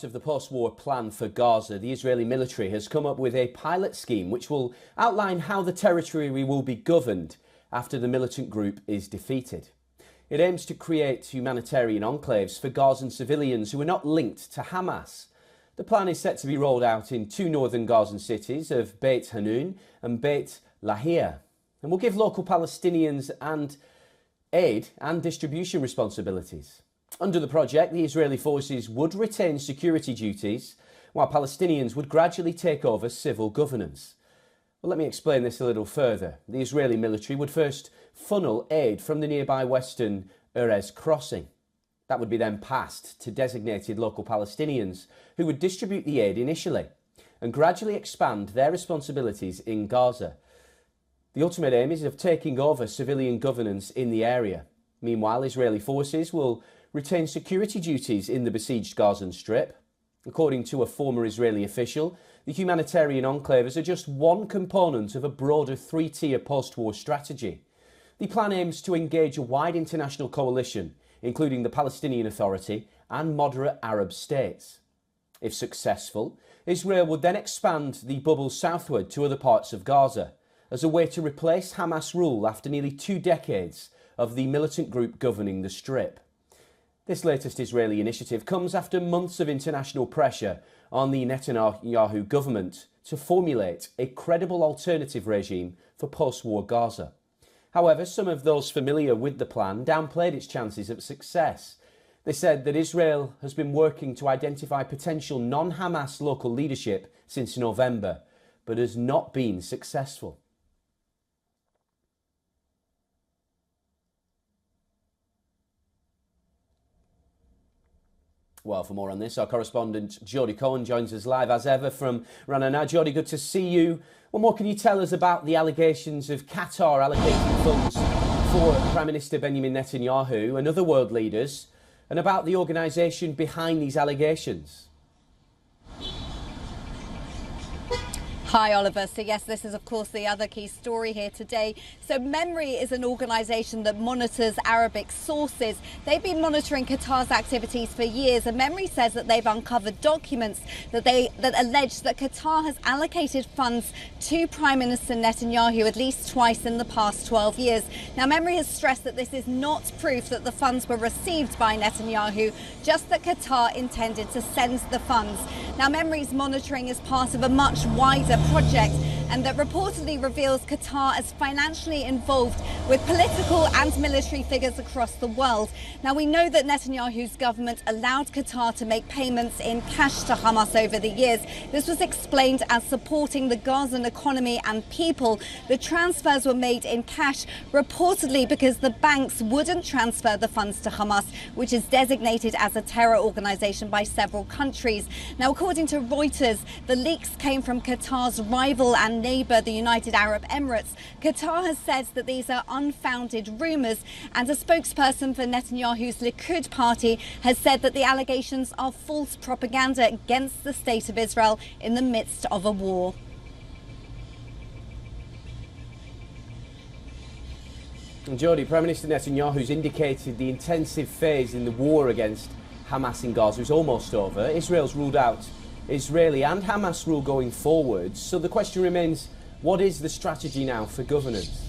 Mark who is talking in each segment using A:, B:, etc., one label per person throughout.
A: Of the post-war plan for Gaza, the Israeli military has come up with a pilot scheme which will outline how the territory will be governed after the militant group is defeated. It aims to create humanitarian enclaves for Gazan civilians who are not linked to Hamas. The plan is set to be rolled out in two northern Gazan cities of Beit Hanun and Beit Lahia, and will give local Palestinians aid and distribution responsibilities. Under the project, the Israeli forces would retain security duties, while Palestinians would gradually take over civil governance. Well, let me explain this a little further. The Israeli military would first funnel aid from the nearby western Erez crossing. That would be then passed to designated local Palestinians who would distribute the aid initially and gradually expand their responsibilities in Gaza. The ultimate aim is of taking over civilian governance in the area. Meanwhile, Israeli forces will retain security duties in the besieged Gaza Strip. According to a former Israeli official, the humanitarian enclaves are just one component of a broader three-tier post-war strategy. The plan aims to engage a wide international coalition, including the Palestinian Authority and moderate Arab states. If successful, Israel would then expand the bubble southward to other parts of Gaza as a way to replace Hamas rule after nearly 2 decades of the militant group governing the Strip. This latest Israeli initiative comes after months of international pressure on the Netanyahu government to formulate a credible alternative regime for post-war Gaza. However, some of those familiar with the plan downplayed its chances of success. They said that Israel has been working to identify potential non-Hamas local leadership since November, but has not been successful. Well, for more on this, our correspondent Jody Cohen joins us live as ever from Rana. Now, Jody, good to see you. What more can you tell us about the allegations of Qatar allocating funds for Prime Minister Benjamin Netanyahu and other world leaders, and about the organisation behind these allegations?
B: Hi, Oliver. So yes, this is of course the other key story here today. So Memory is an organisation that monitors Arabic sources. They've been monitoring Qatar's activities for years, and Memory says that they've uncovered documents that allege that Qatar has allocated funds to Prime Minister Netanyahu at least twice in the past 12 years. Now, Memory has stressed that this is not proof that the funds were received by Netanyahu, just that Qatar intended to send the funds. Now, Memory's monitoring is part of a much wider project, and that reportedly reveals Qatar as financially involved with political and military figures across the world. Now, we know that Netanyahu's government allowed Qatar to make payments in cash to Hamas over the years. This was explained as supporting the Gazan economy and people. The transfers were made in cash, reportedly because the banks wouldn't transfer the funds to Hamas, which is designated as a terror organization by several countries. Now, according to Reuters, the leaks came from Qatar's rival and neighbour, the United Arab Emirates. Qatar has said that these are unfounded rumours, and a spokesperson for Netanyahu's Likud party has said that the allegations are false propaganda against the state of Israel in the midst of a war.
A: And Jody, Prime Minister Netanyahu's indicated the intensive phase in the war against Hamas in Gaza is almost over. Israel's ruled out Israeli and Hamas rule going forward. So the question remains, what is the strategy now for governance?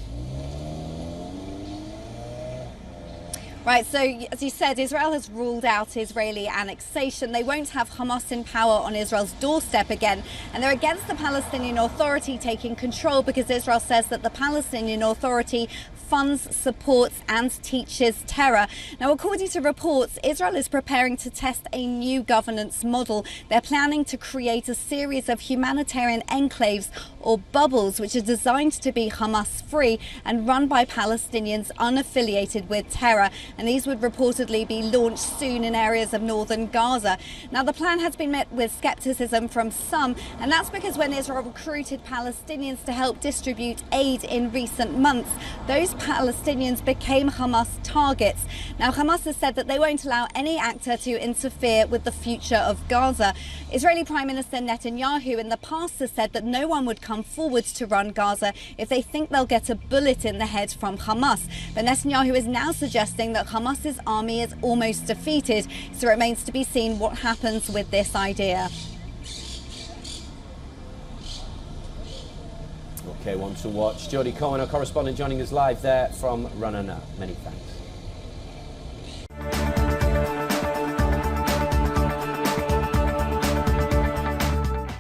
B: Right, so as you said, Israel has ruled out Israeli annexation. They won't have Hamas in power on Israel's doorstep again. And they're against the Palestinian Authority taking control because Israel says that the Palestinian Authority funds, supports and teaches terror. Now, according to reports, Israel is preparing to test a new governance model. They're planning to create a series of humanitarian enclaves or bubbles which are designed to be Hamas-free and run by Palestinians unaffiliated with terror. And these would reportedly be launched soon in areas of northern Gaza. Now, the plan has been met with skepticism from some, and that's because when Israel recruited Palestinians to help distribute aid in recent months, those Palestinians became Hamas targets. Now, Hamas has said that they won't allow any actor to interfere with the future of Gaza. Israeli Prime Minister Netanyahu in the past has said that no one would come forward to run Gaza if they think they'll get a bullet in the head from Hamas. But Netanyahu is now suggesting that Hamas's army is almost defeated. So it remains to be seen what happens with this idea.
A: OK, one to watch. Jodie Cohen, our correspondent, joining us live there from Ranana. Many thanks.